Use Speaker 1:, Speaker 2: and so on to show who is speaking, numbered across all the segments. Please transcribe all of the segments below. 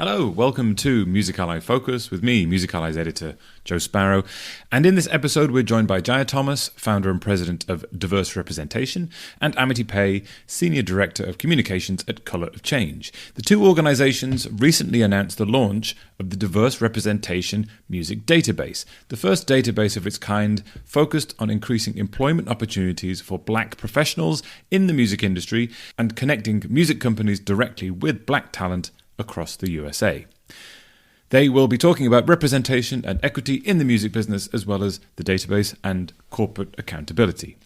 Speaker 1: Hello, welcome to Music Ally Focus with me, Music Ally's editor, Joe Sparrow. And in this episode, we're joined by Jaia Thomas, founder and president of Diverse Representation, and Amity Paye, senior director of communications at Colour of Change. The two organisations recently announced the launch of the Diverse Representation Music Database, the first database of its kind focused on increasing employment opportunities for black professionals in the music industry and connecting music companies directly with black talent across the USA. They will be talking about representation and equity in the music business, as well as the database and corporate accountability.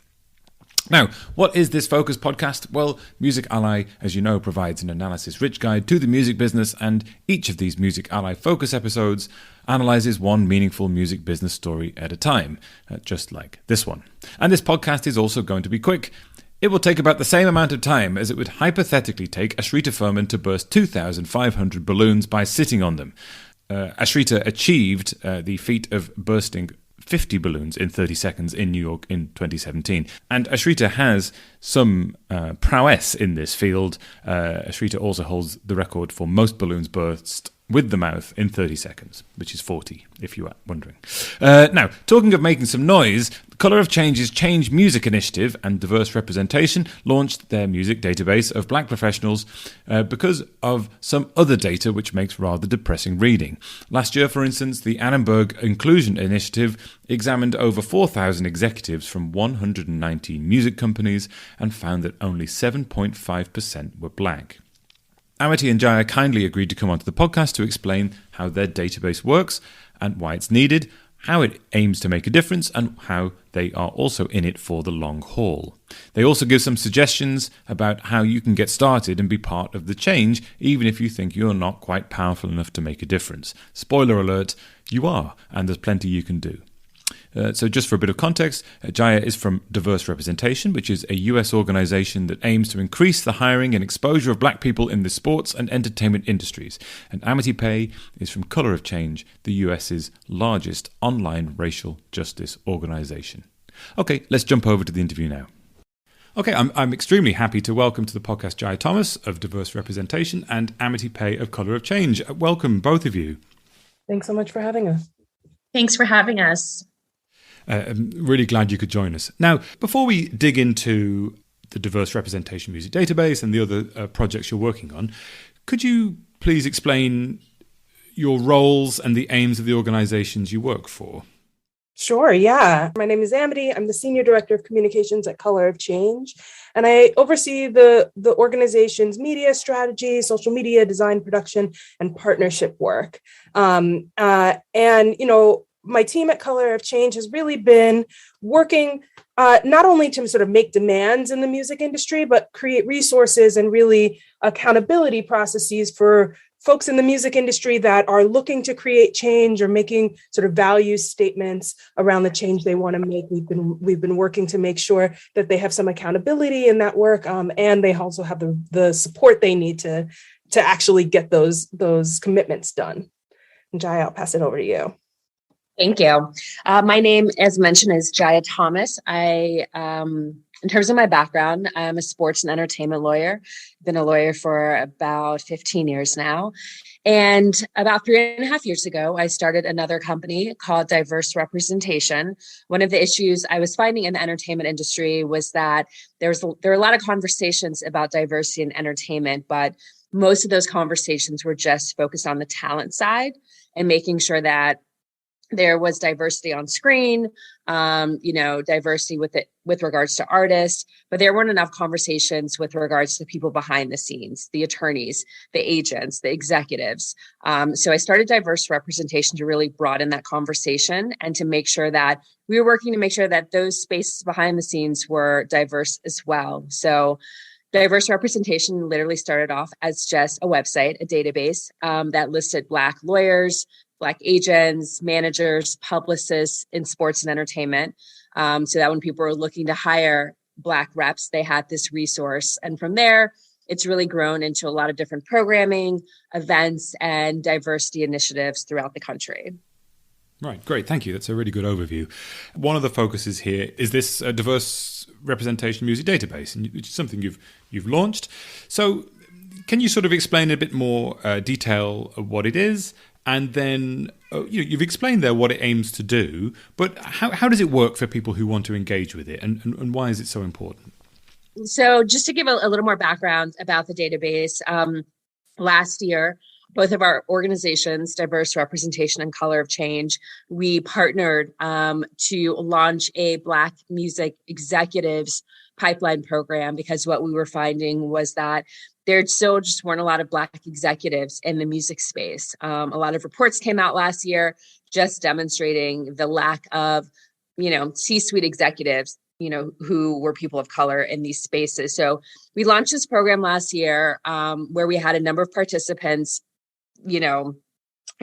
Speaker 1: Now, what is this Focus podcast? Well, Music Ally, as you know, provides an analysis-rich guide to the music business, and each of these Music Ally Focus episodes analyzes one meaningful music business story at a time, just like this one. And this podcast is also going to be quick. It will take about the same amount of time as it would hypothetically take Ashrita Furman to burst 2,500 balloons by sitting on them. Ashrita achieved the feat of bursting 50 balloons in 30 seconds in New York in 2017. And Ashrita has some prowess in this field. Ashrita also holds the record for most balloons burst with the mouth in 30 seconds, which is 40, if you are wondering. Now, talking of making some noise, Colour of Change's Change Music Initiative and Diverse Representation launched their music database of black professionals because of some other data which makes rather depressing reading. Last year, for instance, the Annenberg Inclusion Initiative examined over 4,000 executives from 119 music companies and found that only 7.5% were black. Amity and Jaia kindly agreed to come onto the podcast to explain how their database works and why it's needed, how it aims to make a difference, and how they are also in it for the long haul. They also give some suggestions about how you can get started and be part of the change, even if you think you're not quite powerful enough to make a difference. Spoiler alert, you are, and there's plenty you can do. So just for a bit of context, Jaia is from Diverse Representation, which is a US organisation that aims to increase the hiring and exposure of black people in the sports and entertainment industries. And Amity Paye is from Colour of Change, the US's largest online racial justice organisation. Okay, let's jump over to the interview now. Okay, I'm extremely happy to welcome to the podcast Jaia Thomas of Diverse Representation and Amity Paye of Colour of Change. Welcome, both of you.
Speaker 2: Thanks so much for having us.
Speaker 3: Thanks for having us.
Speaker 1: I'm really glad you could join us. Now, before we dig into the Diverse Representation Music Database and the other projects you're working on, could you please explain your roles and the aims of the organizations you work for?
Speaker 2: Sure, yeah. My name is Amity. I'm the Senior Director of Communications at Colour of Change, and I oversee the organization's media strategy, social media design, production, and partnership work. My team at Colour of Change has really been working not only to sort of make demands in the music industry, but create resources and really accountability processes for folks in the music industry that are looking to create change or making sort of value statements around the change they want to make. We've been working to make sure that they have some accountability in that work, and they also have the support they need to actually get those commitments done. And Jaia, I'll pass it over to you.
Speaker 3: Thank you. My name, as mentioned, is Jaia Thomas. In terms of my background, I'm a sports and entertainment lawyer. I've been a lawyer for about 15 years now. And about 3.5 years ago, I started another company called Diverse Representation. One of the issues I was finding in the entertainment industry was that there were a lot of conversations about diversity in entertainment, but most of those conversations were just focused on the talent side and making sure that there was diversity on screen, diversity with regards to artists, but there weren't enough conversations with regards to the people behind the scenes, the attorneys, the agents, the executives. So I started Diverse Representation to really broaden that conversation and to make sure that we were working to make sure that those spaces behind the scenes were diverse as well. So Diverse Representation literally started off as just a website, a database that listed Black lawyers, Black agents, managers, publicists in sports and entertainment, so that when people were looking to hire Black reps, they had this resource. And from there, it's really grown into a lot of different programming, events, and diversity initiatives throughout the country.
Speaker 1: Right, great, thank you. That's a really good overview. One of the focuses here is this Diverse Representation Music Database, which is something you've launched. So can you sort of explain a bit more detail of what it is? And then you've explained there what it aims to do, but how does it work for people who want to engage with it, and why is it so important?
Speaker 3: So just to give a little more background about the database, last year, both of our organizations, Diverse Representation and Color of Change, we partnered to launch a Black music executives pipeline program, because what we were finding was that there still just weren't a lot of Black executives in the music space. A lot of reports came out last year just demonstrating the lack of, C-suite executives, who were people of color in these spaces. So we launched this program last year where we had a number of participants,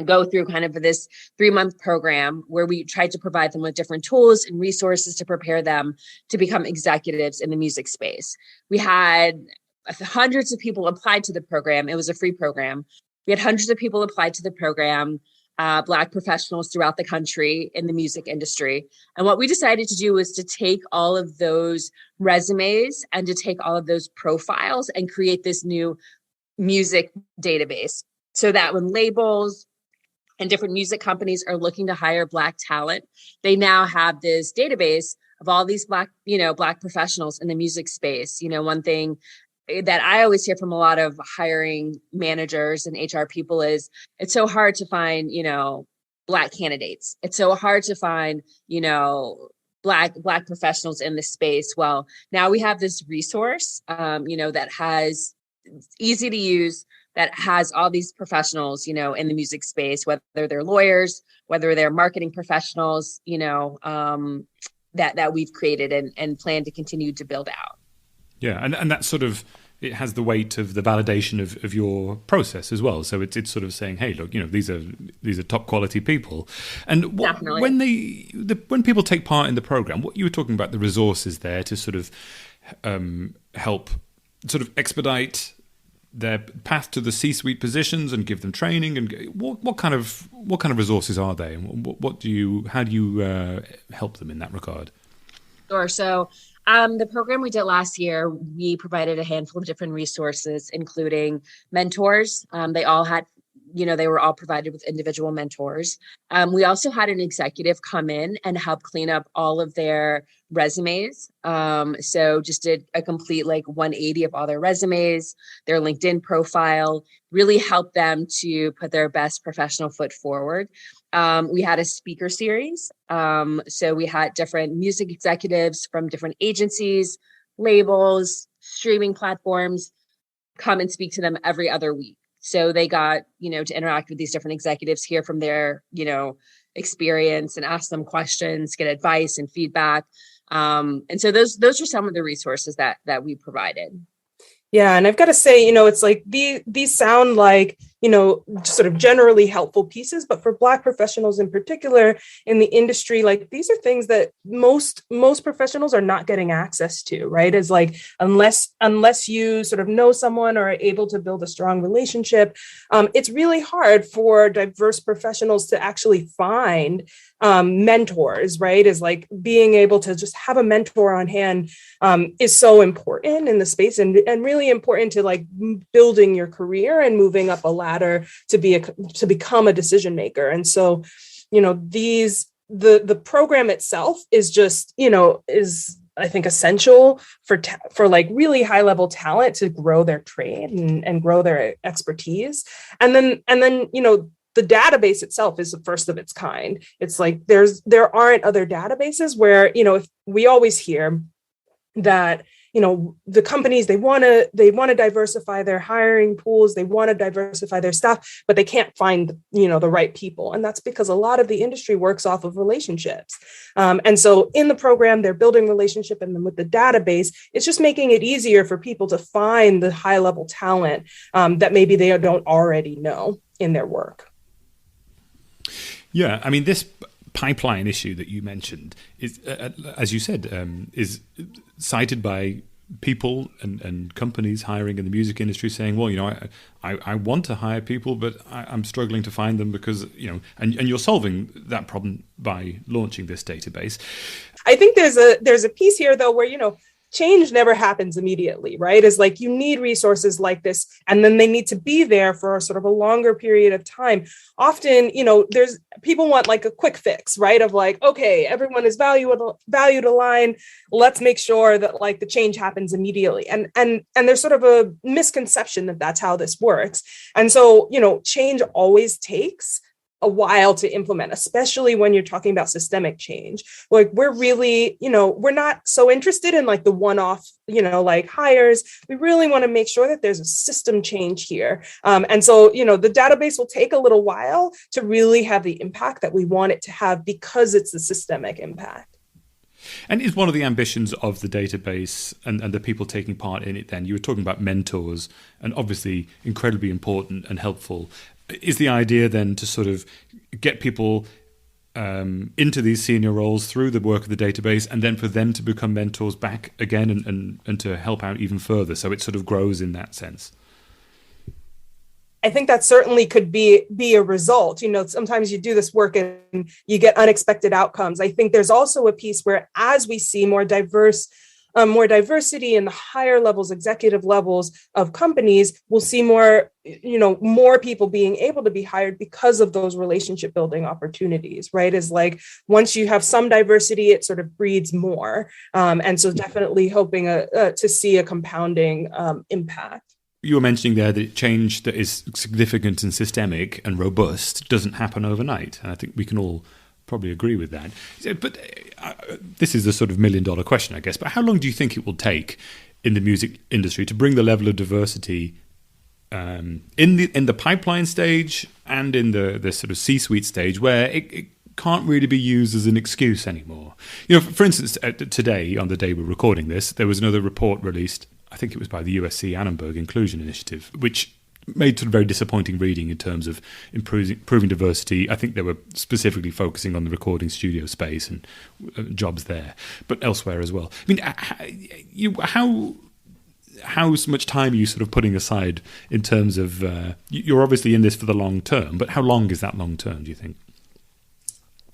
Speaker 3: go through kind of this 3-month program where we tried to provide them with different tools and resources to prepare them to become executives in the music space. We had hundreds of people applied to the program. It was a free program. We had hundreds of people applied to the program, Black professionals throughout the country in the music industry. And what we decided to do was to take all of those resumes and to take all of those profiles and create this new music database, so that when labels and different music companies are looking to hire Black talent, they now have this database of all these Black professionals in the music space. One thing that I always hear from a lot of hiring managers and HR people is it's so hard to find, Black candidates. It's so hard to find, Black professionals in this space. Well, now we have this resource, that has easy to use, that has all these professionals, in the music space, whether they're lawyers, whether they're marketing professionals, that we've created and plan to continue to build out.
Speaker 1: Yeah, and that sort of, it has the weight of the validation of your process as well. So it's sort of saying, hey, look, these are top quality people. And when people take part in the program, what you were talking about, the resources there to sort of help sort of expedite their path to the C-suite positions and give them training, and what kind of resources are they, and how do you help them in that regard?
Speaker 3: Sure. So the program we did last year, we provided a handful of different resources, including mentors. They all had, they were all provided with individual mentors. We also had an executive come in and help clean up all of their resumes. So just did a complete 180 of all their resumes, their LinkedIn profile, really helped them to put their best professional foot forward. We had a speaker series. So we had different music executives from different agencies, labels, streaming platforms come and speak to them every other week. So they got, to interact with these different executives, hear from their, experience and ask them questions, get advice and feedback. And so those are some of the resources that we provided.
Speaker 2: Yeah. And I've got to say, it's like these sound like, sort of generally helpful pieces, but for Black professionals in particular in the industry, these are things that most professionals are not getting access to, right? Is like, unless you sort of know someone or are able to build a strong relationship, it's really hard for diverse professionals to actually find mentors, right? Is like being able to just have a mentor on hand is so important in the space, and really important to building your career and moving up a ladder to become a decision maker. And so, the program itself is just, is I think essential for really high level talent to grow their trade and grow their expertise. And then, the database itself is the first of its kind. It's like there aren't other databases where, if we always hear that, the companies, they want to diversify their hiring pools, they want to diversify their staff, but they can't find, the right people. And that's because a lot of the industry works off of relationships. And so in the program, they're building relationship, and then with the database, it's just making it easier for people to find the high level talent that maybe they don't already know in their work.
Speaker 1: Yeah, I mean, this pipeline issue that you mentioned is, as you said, is cited by people and companies hiring in the music industry saying, well, I want to hire people, but I'm struggling to find them because, and you're solving that problem by launching this database.
Speaker 2: I think there's a piece here, though, where, change never happens immediately, right? Is like you need resources like this, and then they need to be there for sort of a longer period of time. Often, there's people want like a quick fix, right? Of like, okay, everyone is valued aligned. Let's make sure that like the change happens immediately. And there's sort of a misconception that that's how this works. And so, change always takes a while to implement, especially when you're talking about systemic change. Like we're really, we're not so interested in like the one-off, like hires. We really want to make sure that there's a system change here. And so, the database will take a little while to really have the impact that we want it to have because it's a systemic impact.
Speaker 1: And is one of the ambitions of the database and the people taking part in it then, you were talking about mentors, and obviously incredibly important and helpful. Is the idea then to sort of get people into these senior roles through the work of the database, and then for them to become mentors back again and to help out even further, so it sort of grows in that sense?
Speaker 2: I think that certainly could be a result. Sometimes you do this work and you get unexpected outcomes. I think there's also a piece where as we see more diversity in the higher levels, executive levels of companies, we'll see more people being able to be hired because of those relationship building opportunities, right? Is like, once you have some diversity, it sort of breeds more. And so definitely hoping to see a compounding impact.
Speaker 1: You were mentioning there that change that is significant and systemic and robust doesn't happen overnight. And I think we can all probably agree with that. But this is the sort of $1 million question, I guess. But how long do you think it will take in the music industry to bring the level of diversity in the pipeline stage and in the sort of C-suite stage where it can't really be used as an excuse anymore? For instance, today, on the day we're recording this, there was another report released, I think it was by the USC Annenberg Inclusion Initiative, which made sort of very disappointing reading in terms of improving diversity. I think they were specifically focusing on the recording studio space and jobs there, but elsewhere as well. I mean, how much time are you sort of putting aside in terms of, you're obviously in this for the long term, but how long is that long term, do you think?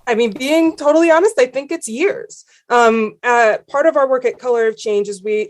Speaker 2: I mean, being totally honest, I think it's years. Part of our work at Color of Change is we're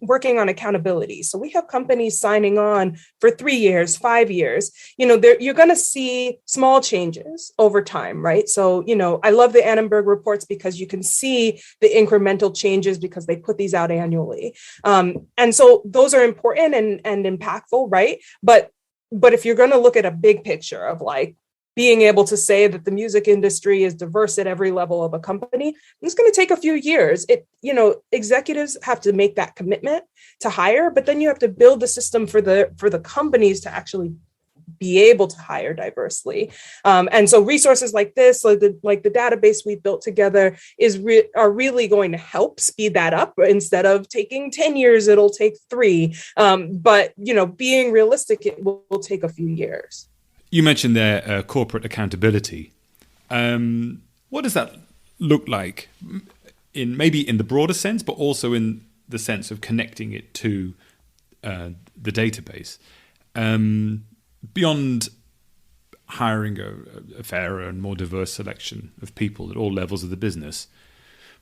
Speaker 2: working on accountability. So we have companies signing on for 3 years, 5 years. You're going to see small changes over time, right? So, I love the Annenberg reports because you can see the incremental changes because they put these out annually. And so those are important and impactful, right? But if you're going to look at a big picture of like, being able to say that the music industry is diverse at every level of a company, it's going to take a few years. Executives have to make that commitment to hire, but then you have to build the system for the companies to actually be able to hire diversely. And so resources like this, like the database we built together, are really going to help speed that up. Instead of taking 10 years, it'll take 3. But being realistic, it will take a few years.
Speaker 1: You mentioned there corporate accountability. What does that look like maybe in the broader sense, but also in the sense of connecting it to the database? Beyond hiring a fairer and more diverse selection of people at all levels of the business,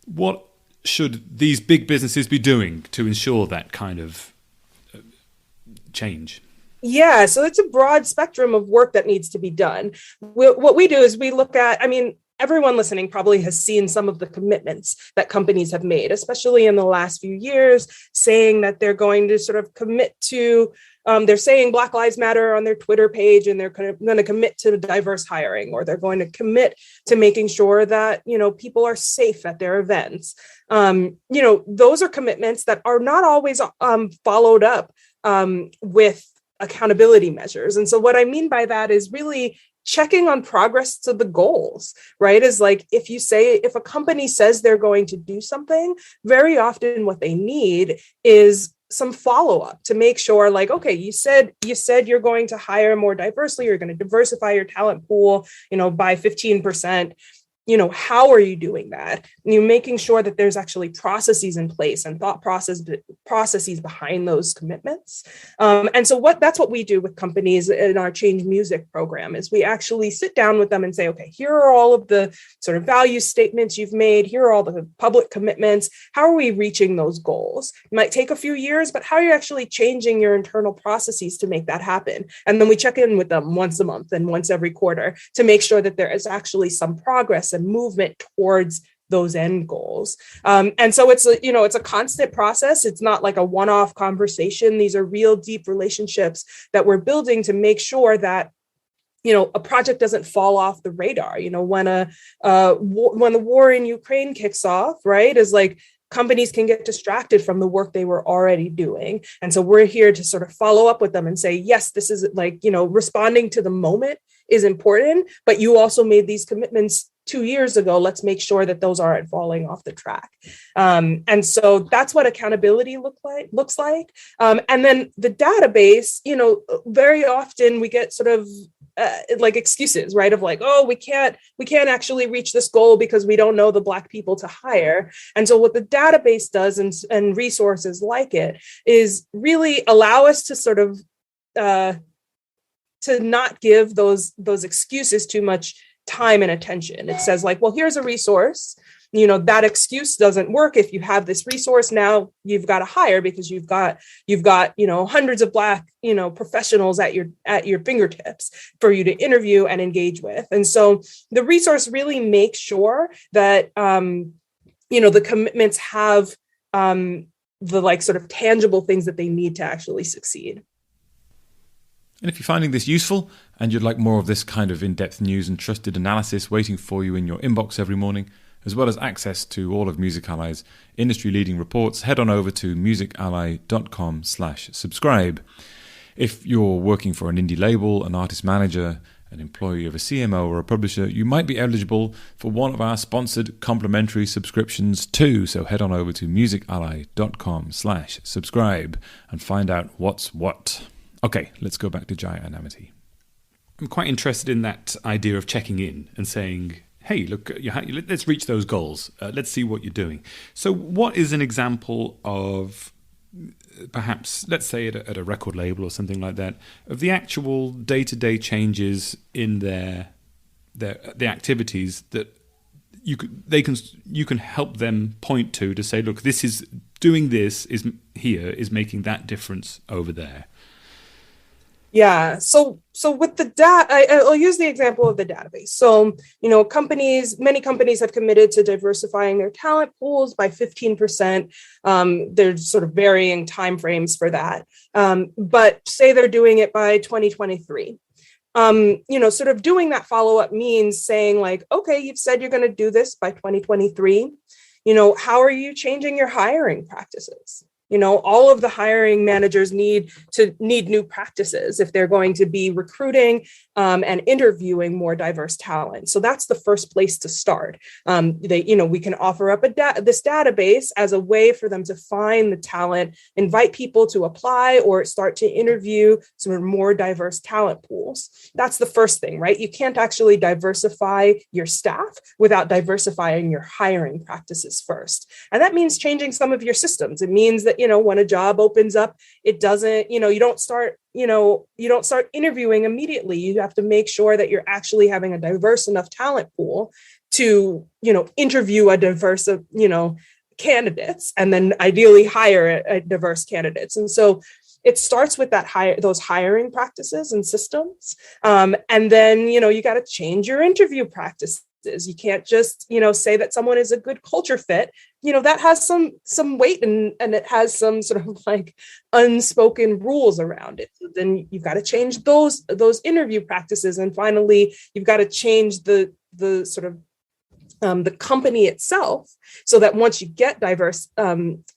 Speaker 1: what should these big businesses be doing to ensure that kind of change?
Speaker 2: Yeah, so it's a broad spectrum of work that needs to be done. What we do is we look at, everyone listening probably has seen some of the commitments that companies have made, especially in the last few years, saying that they're going to sort of commit to, they're saying Black Lives Matter on their Twitter page, and they're going to commit to diverse hiring, or they're going to commit to making sure that, people are safe at their events. Those are commitments that are not always followed up with accountability measures. And so what I mean by that is really checking on progress to the goals, right? Is like, if a company says they're going to do something, very often what they need is some follow-up to make sure, like, okay, you said you're going to hire more diversely, you're going to diversify your talent pool, by 15%. how are you doing that? And you're making sure that there's actually processes in place and processes behind those commitments. And so that's what we do with companies in our Change Music program is we actually sit down with them and say, okay, here are all of the sort of value statements you've made. Here are all the public commitments. How are we reaching those goals? It might take a few years, but how are you actually changing your internal processes to make that happen? And then we check in with them once a month and once every quarter to make sure that there is actually some progress and movement towards those end goals. And so it's a constant process. It's not like a one-off conversation. These are real deep relationships that we're building to make sure that a project doesn't fall off the radar. When the war in Ukraine kicks off, right, is like companies can get distracted from the work they were already doing. And so we're here to sort of follow up with them and say, yes, this is responding to the moment is important, but you also made these commitments 2 years ago. Let's make sure that those aren't falling off the track. And so that's what accountability looks like. And then the database, very often we get sort of excuses, right? Of like, oh, we can't actually reach this goal because we don't know the Black people to hire. And so what the database does and resources like it is really allow us to sort of to not give those excuses too much time and attention. It says like, well, here's a resource. That excuse doesn't work. If you have this resource, now you've got to hire because you've got hundreds of Black, professionals at your fingertips for you to interview and engage with. And so the resource really makes sure that, the commitments have the sort of tangible things that they need to actually succeed.
Speaker 1: And if you're finding this useful and you'd like more of this kind of in-depth news and trusted analysis waiting for you in your inbox every morning, as well as access to all of Music Ally's industry-leading reports, head on over to musically.com/subscribe. If you're working for an indie label, an artist manager, an employee of a CMO or a publisher, you might be eligible for one of our sponsored complimentary subscriptions too. So head on over to musically.com/subscribe and find out what's what. Okay, let's go back to Jaia and Amity. I'm quite interested in that idea of checking in and saying, hey, look, let's reach those goals. Let's see what you're doing. So what is an example of perhaps, let's say at a record label or something like that, of the actual day-to-day changes in the activities that you can help them point to say, look, this is doing this is making that difference over there.
Speaker 2: Yeah. So with the I'll use the example of the database. So, many companies have committed to diversifying their talent pools by 15%. There's sort of varying timeframes for that. But say they're doing it by 2023. Sort of doing that follow-up means saying like, okay, you've said you're going to do this by 2023. How are you changing your hiring practices? All of the hiring managers need new practices if they're going to be recruiting and interviewing more diverse talent. So that's the first place to start. We can offer up this database as a way for them to find the talent, invite people to apply or start to interview sort of more diverse talent pools. That's the first thing, right? You can't actually diversify your staff without diversifying your hiring practices first. And that means changing some of your systems. It means that when a job opens up, it doesn't, you don't start interviewing immediately. You have to make sure that you're actually having a diverse enough talent pool to, interview a diverse, candidates and then ideally hire a diverse candidates. And so it starts with those hiring practices and systems. And then, you got to change your interview practices. You can't just, say that someone is a good culture fit. That has some weight and it has some sort of like unspoken rules around it. So then you've got to change those interview practices. And finally, you've got to change the sort of the company itself so that once you get diverse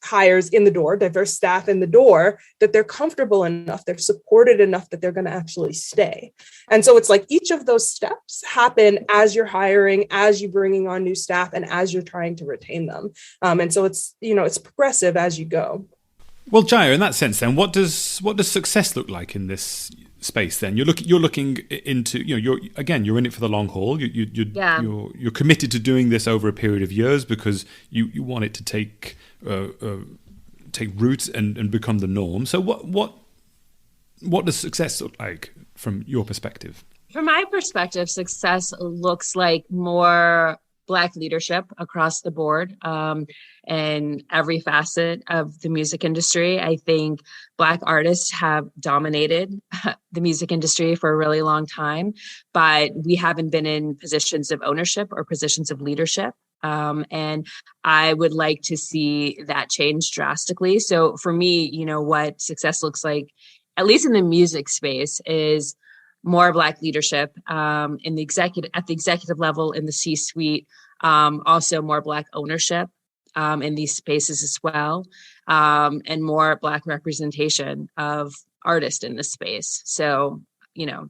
Speaker 2: hires in the door, diverse staff in the door, that they're comfortable enough, they're supported enough that they're going to actually stay. And so it's like each of those steps happen as you're hiring, as you're bringing on new staff, and as you're trying to retain them. And so it's, it's progressive as you go.
Speaker 1: Well, Jaia, in that sense then, what does success look like in this space. Then you're looking into, you're in it for the long haul. You're committed to doing this over a period of years because you want it to take root and become the norm. So what does success look like from your perspective?
Speaker 3: From my perspective, success looks like more Black leadership across the board, and every facet of the music industry. I think Black artists have dominated the music industry for a really long time, but we haven't been in positions of ownership or positions of leadership. And I would like to see that change drastically. So for me, what success looks like, at least in the music space, is more Black leadership at the executive level, in the C-suite, also more Black ownership in these spaces as well, and more Black representation of artists in this space. So,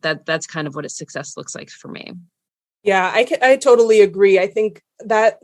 Speaker 3: that's kind of what a success looks like for me.
Speaker 2: Yeah, I totally agree. I think that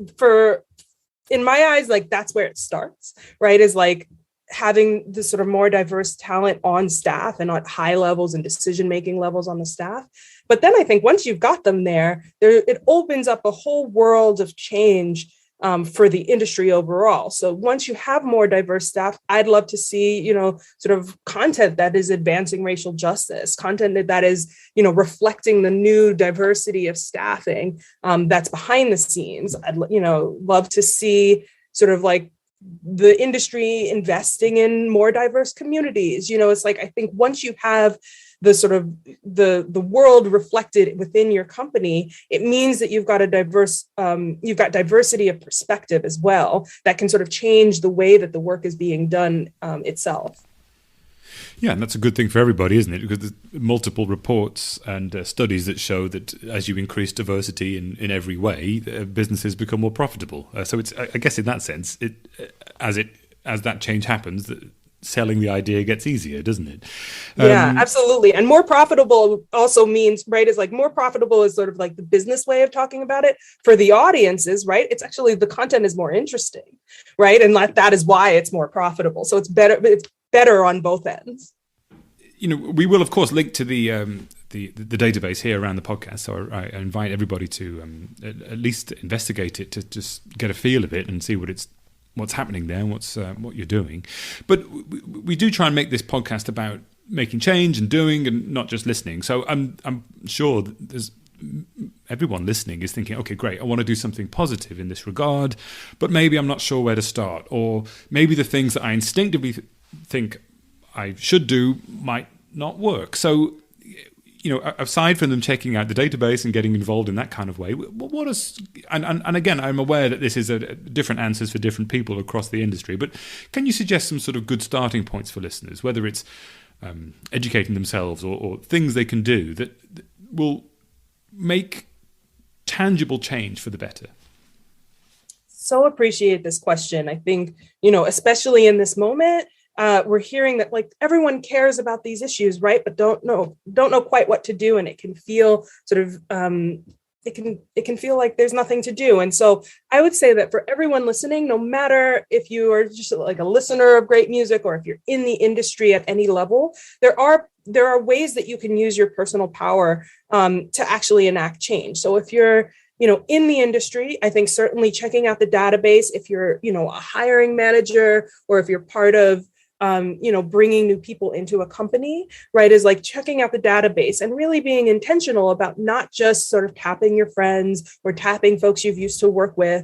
Speaker 2: in my eyes, like that's where it starts, right? Is like having this sort of more diverse talent on staff and at high levels and decision-making levels on the staff. But then I think once you've got them there, it opens up a whole world of change for the industry overall. So once you have more diverse staff, I'd love to see, sort of content that is advancing racial justice, content that is, reflecting the new diversity of staffing that's behind the scenes. I'd, love to see sort of like the industry investing in more diverse communities. It's like, I think once you have the sort of the world reflected within your company, it means that you've got you've got diversity of perspective as well that can sort of change the way that the work is being done itself.
Speaker 1: Yeah, and that's a good thing for everybody, isn't it? Because there's multiple reports and studies that show that as you increase diversity in every way, businesses become more profitable. So it's, I guess, in that sense, as that change happens, selling the idea gets easier, doesn't it?
Speaker 2: Yeah, absolutely. And more profitable also means, right, is like more profitable is sort of like the business way of talking about it. For the audiences, right, it's actually the content is more interesting, right? And that is why it's more profitable. So it's better on both ends.
Speaker 1: We will, of course, link to the database here around the podcast. So I invite everybody to at least investigate it, to just get a feel of it and see what's happening there and what you're doing. But we do try and make this podcast about making change and doing and not just listening. So I'm sure that everyone listening is thinking, okay, great, I want to do something positive in this regard, but maybe I'm not sure where to start, or maybe the things that I instinctively think I should do might not work. So, aside from them checking out the database and getting involved in that kind of way, and again, I'm aware that this is different answers for different people across the industry, but can you suggest some sort of good starting points for listeners, whether it's educating themselves or things they can do that will make tangible change for the better?
Speaker 2: So appreciate this question. I think, especially in this moment, we're hearing that like everyone cares about these issues, right? But don't know quite what to do. And it can feel sort of, it can feel like there's nothing to do. And so I would say that for everyone listening, no matter if you are just like a listener of great music or if you're in the industry at any level, there are ways that you can use your personal power to actually enact change. So if you're in the industry, I think certainly checking out the database, if you're, a hiring manager, or if you're part of, bringing new people into a company, right, is like checking out the database and really being intentional about not just sort of tapping your friends or tapping folks you've used to work with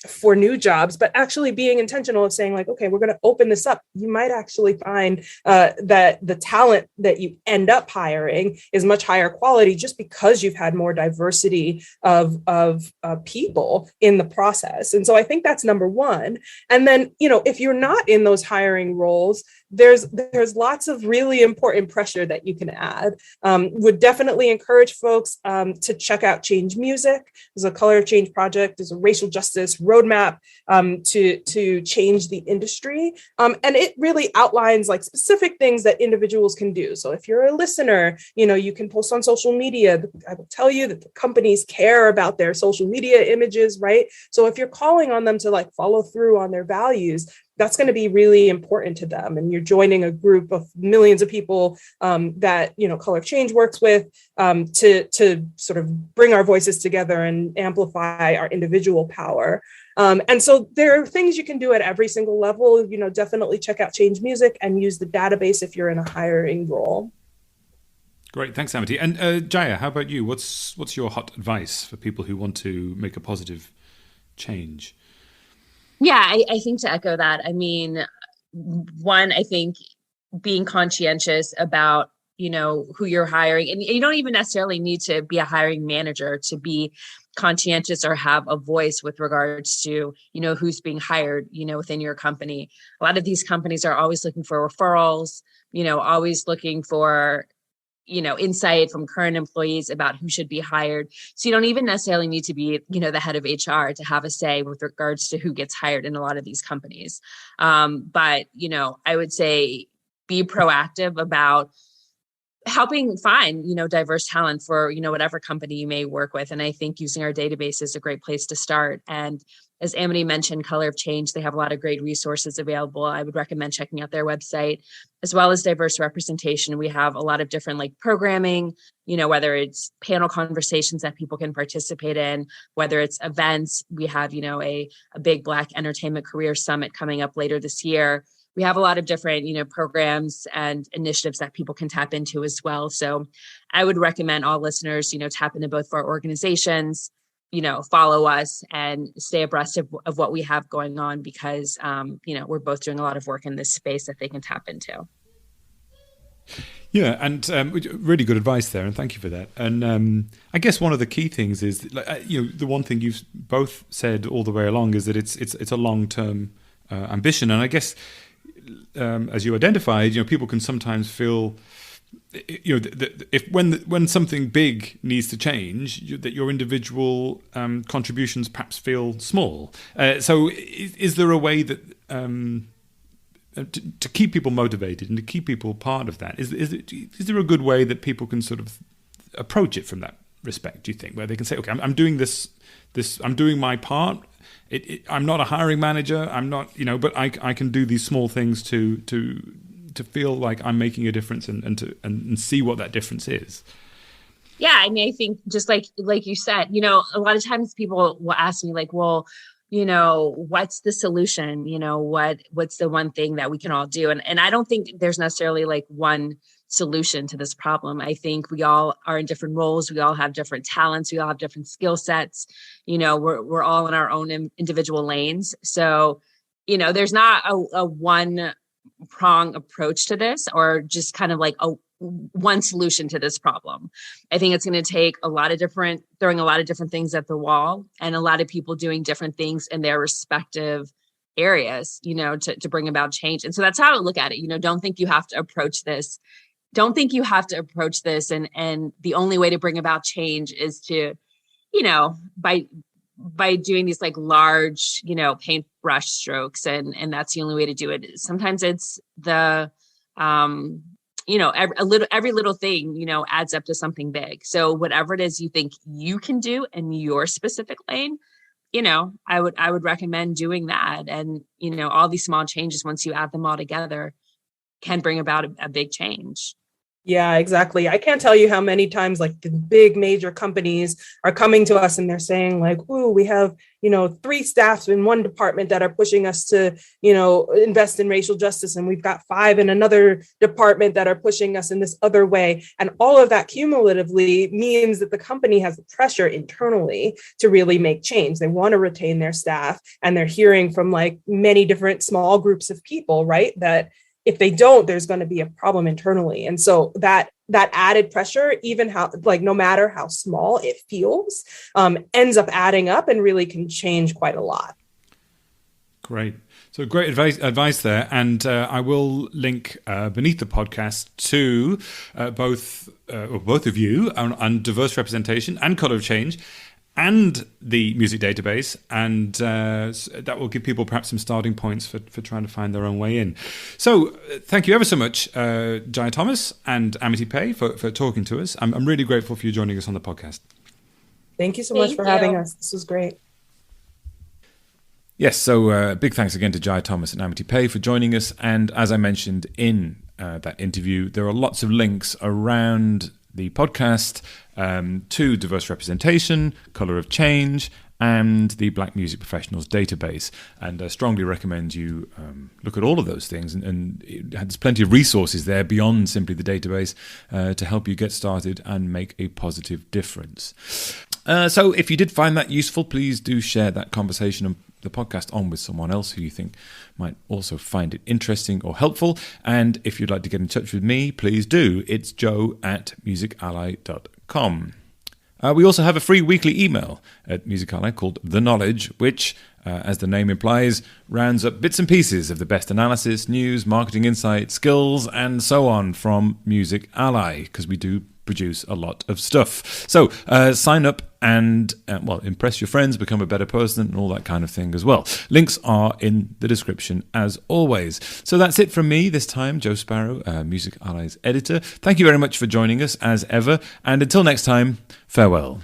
Speaker 2: for new jobs, but actually being intentional of saying like, okay, we're going to open this up. You might actually find that the talent that you end up hiring is much higher quality just because you've had more diversity of people in the process. And so I think that's number one. And then, if you're not in those hiring roles, there's lots of really important pressure that you can add. Would definitely encourage folks to check out Change Music. There's a Color of Change project. There's a racial justice roadmap to change the industry. And it really outlines like specific things that individuals can do. So if you're a listener, you can post on social media. I will tell you that the companies care about their social media images, right? So if you're calling on them to like follow through on their values, that's going to be really important to them. And you're joining a group of millions of people that, Color of Change works with to sort of bring our voices together and amplify our individual power. And so there are things you can do at every single level. Definitely check out Change Music and use the database if you're in a hiring role.
Speaker 1: Great, thanks, Amity. And Jaia, how about you? What's your hot advice for people who want to make a positive change?
Speaker 3: Yeah, I think to echo that, I mean, one, I think being conscientious about, who you're hiring, and you don't even necessarily need to be a hiring manager to be conscientious or have a voice with regards to, who's being hired, within your company. A lot of these companies are always looking for referrals, always looking for insight from current employees about who should be hired. So you don't even necessarily need to be, the head of HR to have a say with regards to who gets hired in a lot of these companies. But, I would say be proactive about helping find, diverse talent for, whatever company you may work with. And I think using our database is a great place to start. And as Amity mentioned, Color of Change, they have a lot of great resources available. I would recommend checking out their website, as well as diverse representation. We have a lot of different programming, whether it's panel conversations that people can participate in, whether it's events. We have, a big Black Entertainment Career Summit coming up later this year. We have a lot of different, programs and initiatives that people can tap into as well. So I would recommend all listeners, tap into both of our organizations, follow us and stay abreast of what we have going on because, we're both doing a lot of work in this space that they can tap into.
Speaker 1: Yeah, and really good advice there, and thank you for that. And I guess one of the key things is, the one thing you've both said all the way along is that it's a long-term ambition, and I guess as you identified, people can sometimes feel, when something big needs to change, that your individual contributions perhaps feel small. So, is there a way that to keep people motivated and to keep people part of that? Is there a good way that people can sort of approach it from that respect? Do you think, where they can say, okay, I'm doing this, I'm doing my part. I'm not a hiring manager. I'm not, but I can do these small things to feel like I'm making a difference and see what that difference is.
Speaker 3: Yeah, I mean, I think just like you said, a lot of times people will ask me well, what's the solution? What's the one thing that we can all do? And I don't think there's necessarily one solution to this problem. I think we all are in different roles. We all have different talents. We all have different skill sets. We're all in our own individual lanes. So, there's not a one prong approach to this or just kind of one solution to this problem. I think it's going to take throwing a lot of different things at the wall and a lot of people doing different things in their respective areas, to bring about change. And so that's how I look at it. Don't think you have to approach this. Don't think you have to approach this. And the only way to bring about change is to, by doing these large, paintbrush strokes. And that's the only way to do it. Sometimes it's the, every little thing, adds up to something big. So whatever it is you think you can do in your specific lane, I would recommend doing that. And, all these small changes, once you add them all together, can bring about a big change.
Speaker 2: Yeah, exactly. I can't tell you how many times the big major companies are coming to us and they're saying ooh, we have, 3 staffs in one department that are pushing us to, invest in racial justice. And we've got 5 in another department that are pushing us in this other way. And all of that cumulatively means that the company has the pressure internally to really make change. They want to retain their staff and they're hearing from many different small groups of people, right? That if they don't, there's going to be a problem internally. And so that added pressure, even no matter how small it feels, ends up adding up and really can change quite a lot.
Speaker 1: Great. So great advice there. And I will link beneath the podcast to both of you on diverse representation and Color of Change and the music database, and that will give people perhaps some starting points for trying to find their own way in. So thank you ever so much, Jaia Thomas and Amity Paye, for talking to us. I'm really grateful for you joining us on the podcast.
Speaker 2: Thank you so much for having us. This was great.
Speaker 1: Yes, so big thanks again to Jaia Thomas and Amity Paye for joining us. And as I mentioned in that interview, there are lots of links around the podcast to diverse representation, colour of change, and the Black Music Professionals database. And I strongly recommend you look at all of those things. And there's plenty of resources there beyond simply the database to help you get started and make a positive difference. So if you did find that useful, please do share that conversation and the podcast on with someone else who you think might also find it interesting or helpful. And if you'd like to get in touch with me, please do. It's joe@musically.com. We also have a free weekly email at Music Ally called The Knowledge, which, as the name implies, rounds up bits and pieces of the best analysis, news, marketing insight, skills, and so on from Music Ally, because we do produce a lot of stuff. So sign up and, impress your friends, become a better person, and all that kind of thing as well. Links are in the description as always. So that's it from me this time, Joe Sparrow, Music Ally's editor. Thank you very much for joining us as ever. And until next time, farewell.